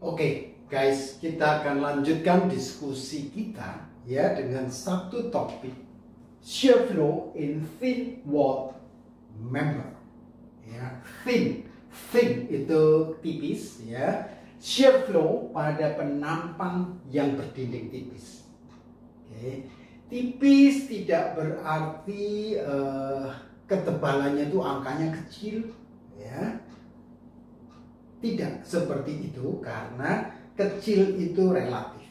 Oke, guys, kita akan lanjutkan diskusi kita ya dengan satu topik shear flow in thin wall member. Ya, thin itu tipis ya. Shear flow pada penampang yang berdinding tipis. Oke, tipis tidak berarti ketebalannya itu angkanya kecil ya. Tidak seperti itu, karena kecil itu relatif.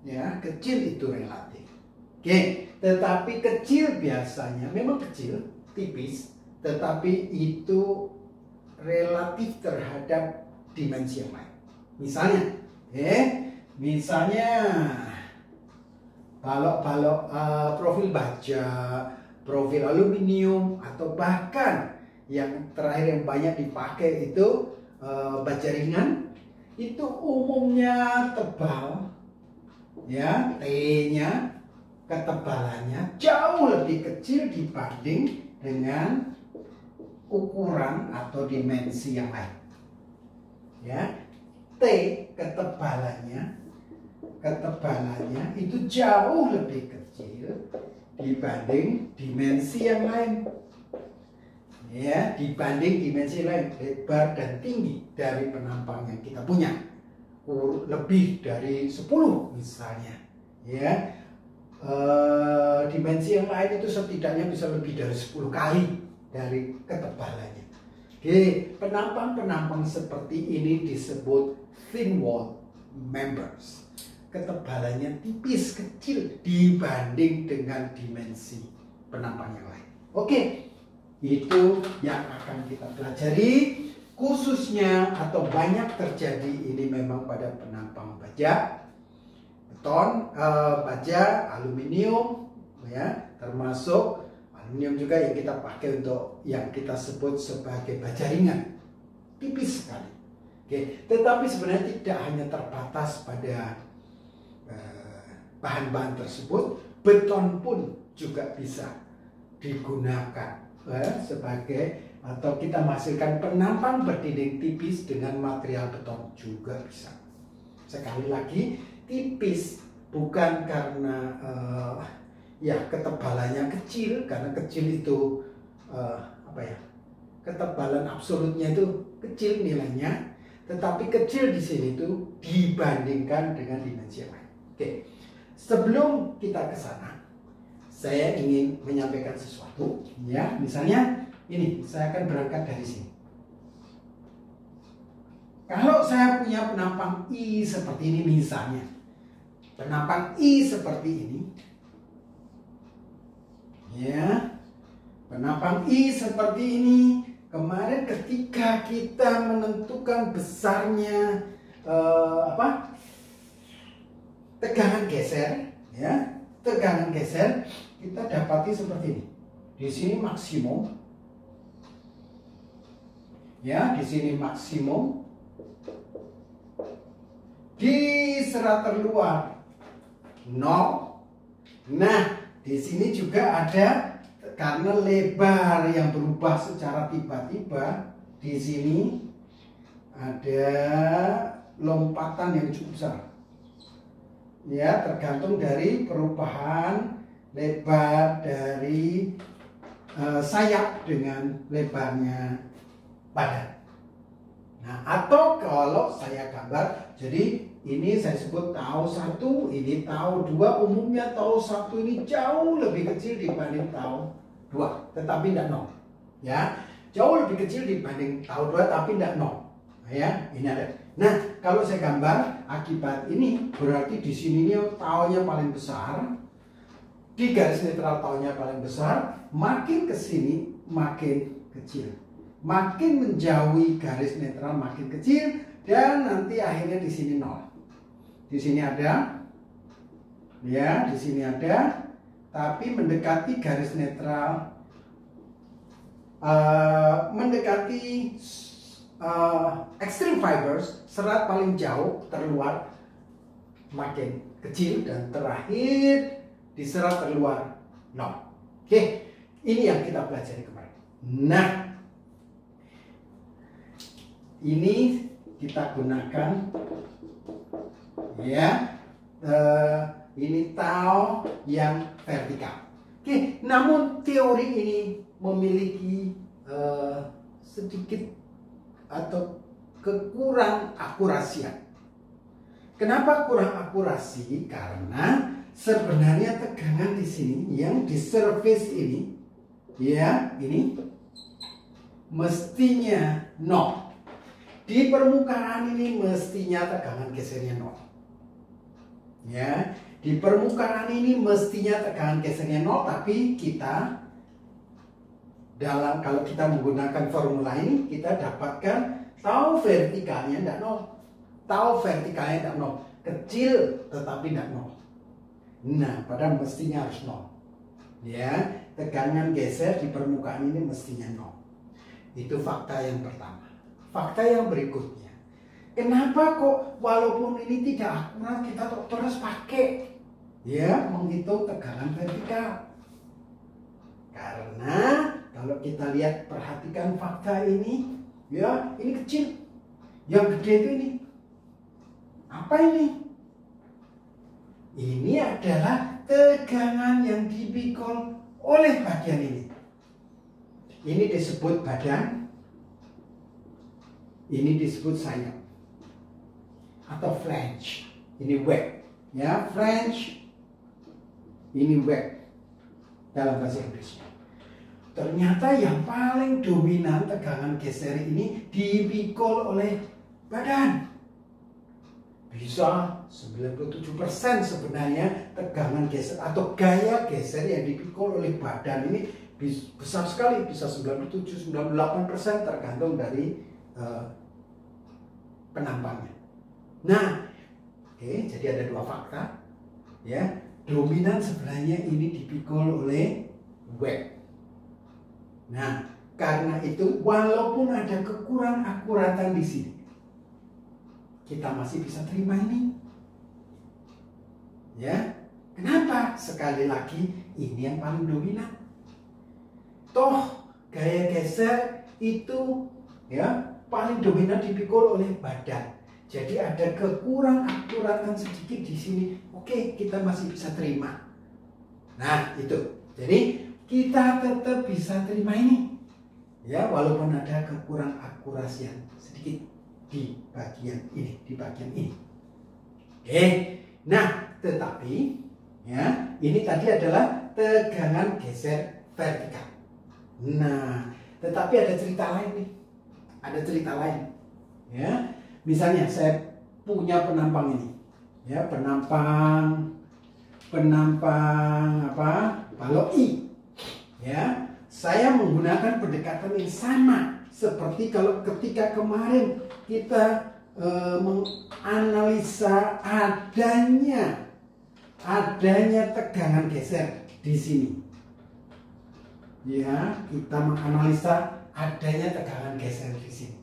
Ya, kecil itu relatif. Oke, tetapi kecil biasanya memang kecil, tipis, tetapi itu relatif terhadap dimensi yang lain. Misalnya balok-balok profil baja, profil aluminium, atau bahkan yang terakhir yang banyak dipakai itu baja ringan, itu umumnya tebal ya, T-nya ketebalannya jauh lebih kecil dibanding dengan ukuran atau dimensi yang lain ya. T ketebalannya itu jauh lebih kecil dibanding dimensi yang lain ya, dibanding dimensi lain, lebar dan tinggi dari penampang yang kita punya lebih dari 10 misalnya ya. Dimensi yang lain itu setidaknya bisa lebih dari 10 kali dari ketebalannya. Oke, penampang-penampang seperti ini disebut thin wall members. Ketebalannya tipis, kecil dibanding dengan dimensi penampang yang lain. Oke, itu yang akan kita pelajari, khususnya atau banyak terjadi ini memang pada penampang baja, beton, baja, aluminium ya, termasuk aluminium juga yang kita pakai untuk yang kita sebut sebagai baja ringan, tipis sekali. Oke, tetapi sebenarnya tidak hanya terbatas pada bahan-bahan tersebut, beton pun juga bisa digunakan sebagai, atau kita menghasilkan penampang berdinding tipis dengan material beton juga bisa. Sekali lagi, tipis bukan karena ya ketebalannya kecil, karena kecil itu ketebalan absolutnya itu kecil nilainya, tetapi kecil di sini itu dibandingkan dengan dimensi yang lain. Oke, sebelum kita ke sana, saya ingin menyampaikan sesuatu ya. Misalnya ini, saya akan berangkat dari sini. Kalau saya punya penampang I seperti ini misalnya, penampang I seperti ini ya, penampang I seperti ini. Kemarin ketika kita menentukan besarnya tegangan geser ya, tegangan geser kita dapati seperti ini. Di sini maksimum ya, di sini maksimum, di serat terluar 0. Nah, di sini juga ada, karena lebar yang berubah secara tiba-tiba, di sini ada lompatan yang cukup besar ya, tergantung dari perubahan lebar dari sayap dengan lebarnya badan. Nah, atau kalau saya gambar, jadi ini saya sebut tau 1, ini tau 2, umumnya tau 1 ini jauh lebih kecil dibanding tau 2, tetapi tidak 0 ya, jauh lebih kecil dibanding tau 2 tapi tidak 0 ya, ini ada. Nah, kalau saya gambar akibat ini, berarti di sini taunya paling besar, di garis netral taunya paling besar, makin ke sini makin kecil, makin menjauhi garis netral makin kecil, dan nanti akhirnya di sini 0. Di sini ada ya, di sini ada, tapi mendekati garis netral, mendekati extreme fibers, serat paling jauh terluar makin kecil, dan terakhir di serat terluar 0. Oke, ini yang kita pelajari kemarin. Nah, ini kita gunakan ya ini tau yang vertikal. Oke, namun teori ini memiliki sedikit atau kekurang akurasian. Kenapa kurang akurasi? Karena sebenarnya tegangan di sini yang di surface ini ya ini mestinya 0. Di permukaan ini mestinya tegangan gesernya 0. Ya, di permukaan ini mestinya tegangan gesernya 0, tapi kita kalau kita menggunakan formula ini kita dapatkan tau vertikalnya tidak 0. Tau vertikalnya tidak 0. Kecil tetapi tidak 0. Nah, padahal mestinya harus 0. Ya, tegangan geser di permukaan ini mestinya 0. Itu fakta yang pertama. Fakta yang berikutnya. Kenapa kok walaupun ini tidak akurat kita terus pakai ya menghitung tegangan vertikal? Karena kalau kita lihat perhatikan fakta ini, ya ini kecil. Yang gede itu ini. Apa ini? Ini adalah tegangan yang dipikul oleh bagian ini. Ini disebut badan. Ini disebut sayap. Atau flange. Ini web. Ya, flange. Ini web. Dalam bahasa Inggrisnya. Ternyata yang paling dominan tegangan geser ini dipikul oleh badan. Bisa 97% sebenarnya tegangan geser atau gaya geser yang dipikul oleh badan ini besar sekali, bisa 97-98% tergantung dari penampangnya. Nah, jadi ada dua fakta, ya dominan sebenarnya ini dipikul oleh web. Nah, karena itu walaupun ada kekurang akuratan di sini, kita masih bisa terima ini. Ya, kenapa? Sekali lagi ini yang paling dominan. Toh gaya geser itu ya paling dominan dipikul oleh badan. Jadi ada kekurang akuratan sedikit di sini. Oke, kita masih bisa terima. Nah, itu. Jadi kita tetap bisa terima ini. Ya, walaupun ada kekurang akurasian sedikit di bagian ini, Oke. Nah, tetapi ya, ini tadi adalah tegangan geser vertikal. Nah, tetapi ada cerita lain nih. Ada cerita lain. Ya. Misalnya saya punya penampang ini. Ya, penampang apa? Balok I. Ya, saya menggunakan pendekatan yang sama seperti kalau ketika kemarin kita menganalisa adanya tegangan geser di sini. Ya, kita menganalisa adanya tegangan geser di sini.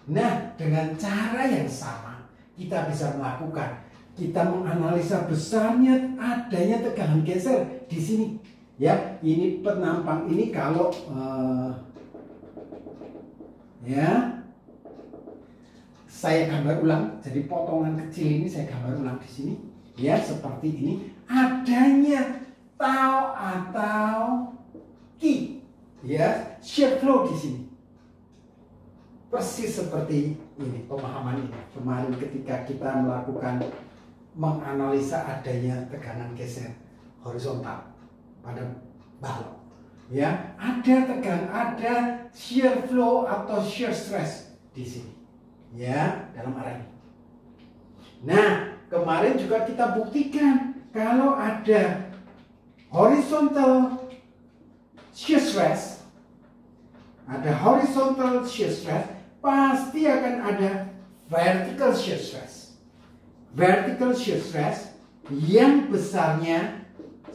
Nah, dengan cara yang sama kita bisa melakukan. Kita menganalisa besarnya adanya tegangan geser di sini. Ya, ini penampang ini kalau ya saya gambar ulang, jadi potongan kecil ini saya gambar ulang di sini, ya seperti ini. Adanya tau atau ki, ya shear flow di sini, persis seperti ini pemahaman ini kemarin ketika kita melakukan menganalisa adanya tegangan geser horizontal pada balok. Ya, ada shear flow atau shear stress di sini. Ya, dalam arah ini. Nah, kemarin juga kita buktikan kalau ada horizontal shear stress, pasti akan ada vertical shear stress. Vertical shear stress yang besarnya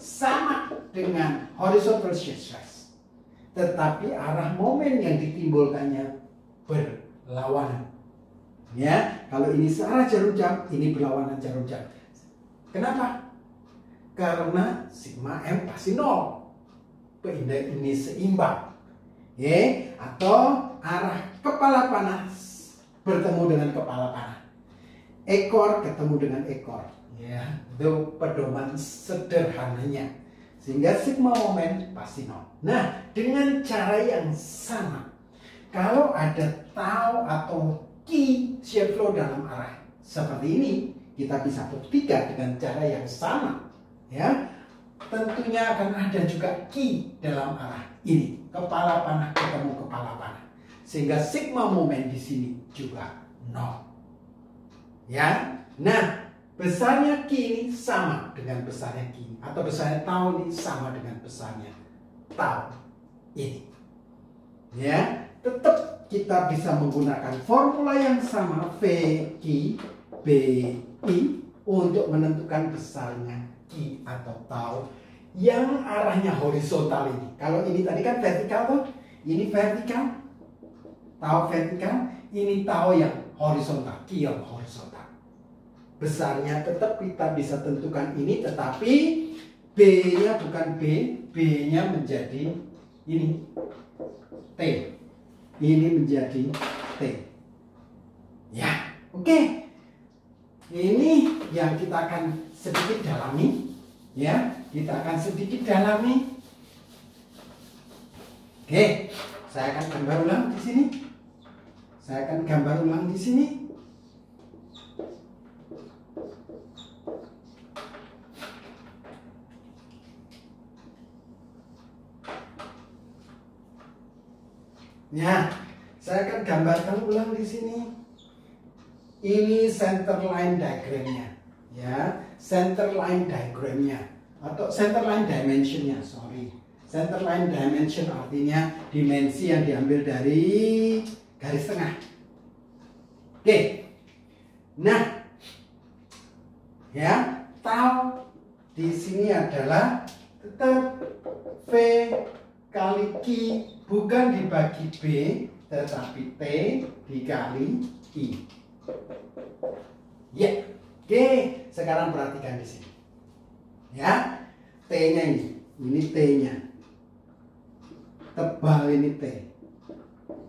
sama dengan horizontal shear stress, tetapi arah momen yang ditimbulkannya berlawanan. Ya, kalau ini searah jarum jam, ini berlawanan jarum jam. Kenapa? Karena sigma m pasti 0. Ini seimbang. Ya, atau arah kepala panas bertemu dengan kepala panah. Ekor ketemu dengan ekor. Ya, itu pedoman sederhananya. Sehingga sigma momen pasti 0. Nah, dengan cara yang sama, kalau ada tau atau ki shear flow dalam arah seperti ini, kita bisa buktikan dengan cara yang sama. Ya, tentunya akan ada juga ki dalam arah ini, kepala panah ketemu kepala panah, sehingga sigma momen di sini juga 0. Ya, nah besarnya ki ini sama dengan besarnya ki, atau besarnya tau ini sama dengan besarnya tau ini. Ya, tetap kita bisa menggunakan formula yang sama V Ki B I untuk menentukan besarnya ki atau tau yang arahnya horizontal ini. Kalau ini tadi kan vertikal tuh, ini vertikal, tau vertikal, ini tau yang horizontal, ki yang horizontal. Besarnya tetap kita bisa tentukan ini, tetapi B-nya bukan B, B-nya menjadi ini T. Ini menjadi T. Ya, oke. Ini yang kita akan sedikit dalami, ya. Kita akan sedikit dalami. Oke, saya akan gambar ulang di sini. Saya akan gambar ulang di sini. Ya, saya akan gambarkan ulang di sini. Ini center line diagramnya, ya, center line diagramnya atau center line dimensionnya, sorry. Center line dimension artinya dimensi yang diambil dari garis tengah. Oke, nah, ya, tau di sini adalah tetap V kali Ki, bukan dibagi B, tetapi T dikali I. Ya, oke. Sekarang perhatikan di sini. Ya, T-nya ini T-nya. Tebal ini T.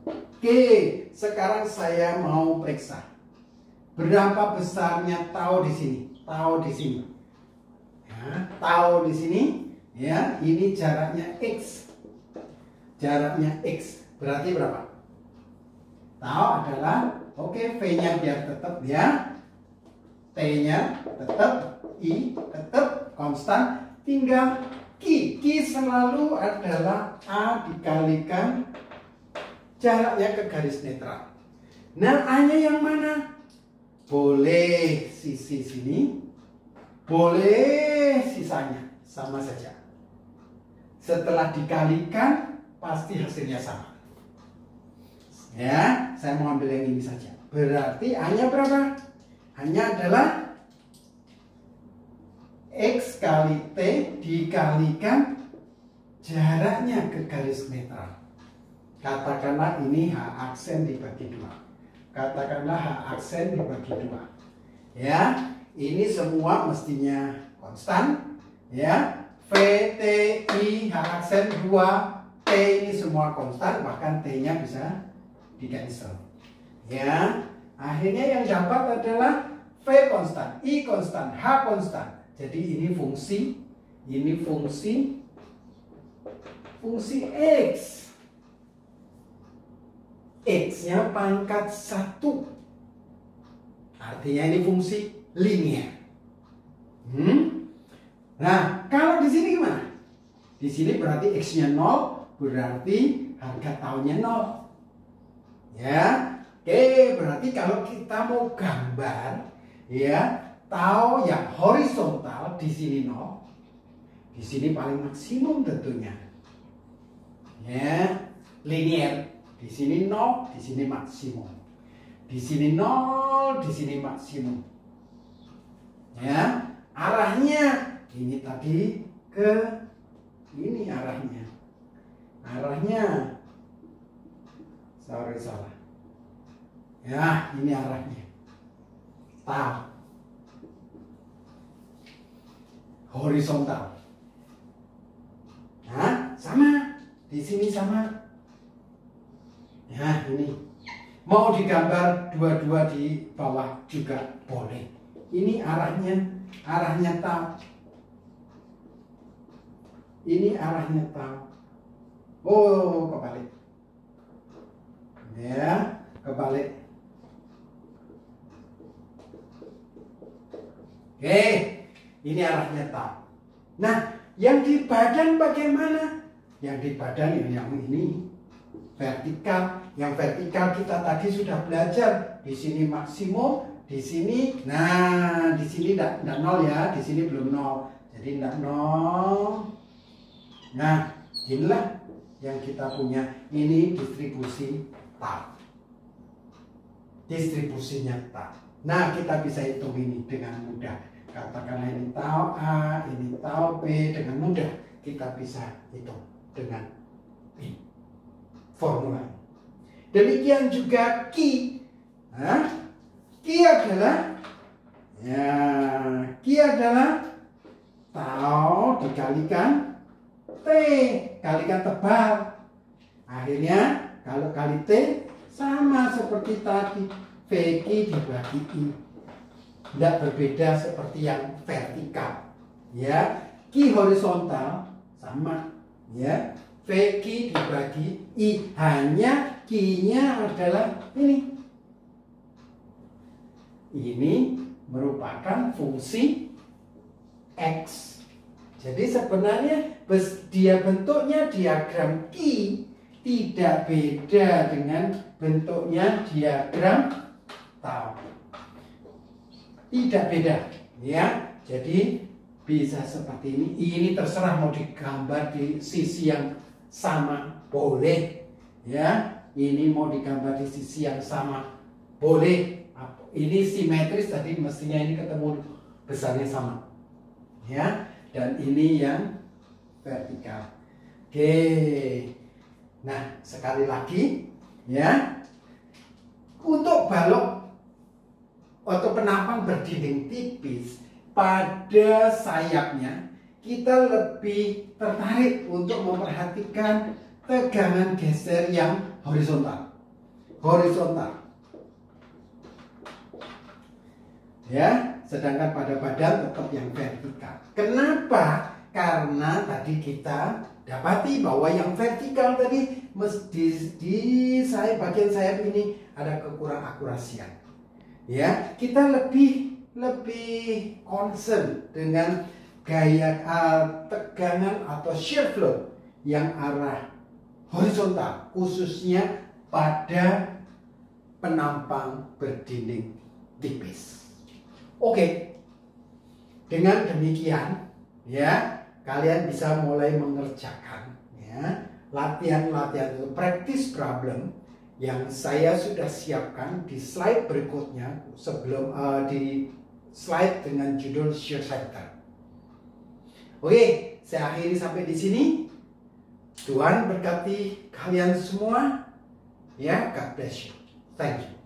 Oke, sekarang saya mau periksa berapa besarnya tau di sini. Tau di sini. Ya, tau di sini. Ya, ini jaraknya X. Jaraknya X berarti berapa? Tahu adalah, oke, V-nya biar tetap ya, T-nya tetap, I tetap konstan, tinggal Ki. Ki selalu adalah A dikalikan jaraknya ke garis netral. Nah, A-nya yang mana? Boleh sisi sini, boleh sisanya, sama saja. Setelah dikalikan pasti hasilnya sama. Ya, saya mau ambil yang ini saja. Berarti A-nya berapa? A-nya adalah X kali T dikalikan jaraknya ke garis netral. Katakanlah ini H aksen dibagi 2. Katakanlah H aksen dibagi 2. Ya, ini semua mestinya konstan. Ya, V, T, I, H aksen 2, T ini semua konstan, bahkan T-nya bisa di cancel. Ya, akhirnya yang dapat adalah V konstan, I konstan, H konstan. Jadi ini fungsi X. X-nya pangkat 1. Artinya ini fungsi linear. Nah, kalau di sini gimana? Di sini berarti X-nya 0, berarti harga taunya 0. Ya, oke, berarti kalau kita mau gambar, ya, tau yang horizontal di sini 0, di sini paling maksimum tentunya. Ya, linear, di sini 0, di sini maksimum. Di sini 0, di sini maksimum. Ya, arahnya ini tadi ke ini arahnya. Arahnya sorry, salah. Ya, ini arahnya. Tau. Horizontal. Nah, sama. Di sini sama. Ya, ini. Mau digambar dua-dua di bawah juga boleh. Ini arahnya tahu. Ini arahnya tahu. Oh, kebalik. Ya, kebalik. Oke, ini arahnya tahu. Nah, yang di badan bagaimana? Yang di badan yang ini vertikal. Yang vertikal kita tadi sudah belajar. Di sini maksimum, di sini. Nah, di sini tidak nol ya, di sini belum nol. Jadi tidak nol. Nah, inilah yang kita punya. Ini distribusi tau. Distribusinya tau. Nah, kita bisa hitung ini dengan mudah. Katakanlah ini tau A, ini tau B. Dengan mudah kita bisa hitung dengan ini formula. Demikian juga Q. Q adalah tau dikalikan T, kalikan tebal. Akhirnya kalau kali T sama seperti tadi, VQ dibagi I. Tidak berbeda seperti yang vertikal. Ya, Q horizontal sama. Ya, VQ dibagi I. Hanya Q-nya adalah ini. Ini merupakan fungsi X. Jadi sebenarnya dia bentuknya diagram Q tidak beda dengan bentuknya diagram tau. Tidak beda, ya. Jadi bisa seperti ini. Ini terserah mau digambar di sisi yang sama, boleh, ya. Ini mau digambar di sisi yang sama, boleh. Ini simetris, tadi mestinya ini ketemu besarnya sama, ya. Dan ini yang vertikal. Oke. Nah, sekali lagi, ya. Untuk balok atau penampang berdinding tipis pada sayapnya, kita lebih tertarik untuk memperhatikan tegangan geser yang horizontal. Ya, sedangkan pada badan tetap yang vertikal. Kenapa? Karena tadi kita dapati bahwa yang vertikal tadi di bagian sayap ini ada kekurang akurasian. Ya, kita lebih concern dengan gaya tegangan atau shear flow yang arah horizontal, khususnya pada penampang berdinding tipis. Oke, dengan demikian, ya, kalian bisa mulai mengerjakan, ya, latihan-latihan itu practice problem yang saya sudah siapkan di slide berikutnya sebelum di slide dengan judul shear center. Oke, saya akhiri sampai di sini. Tuhan berkati kalian semua. Ya, God bless you. Thank you.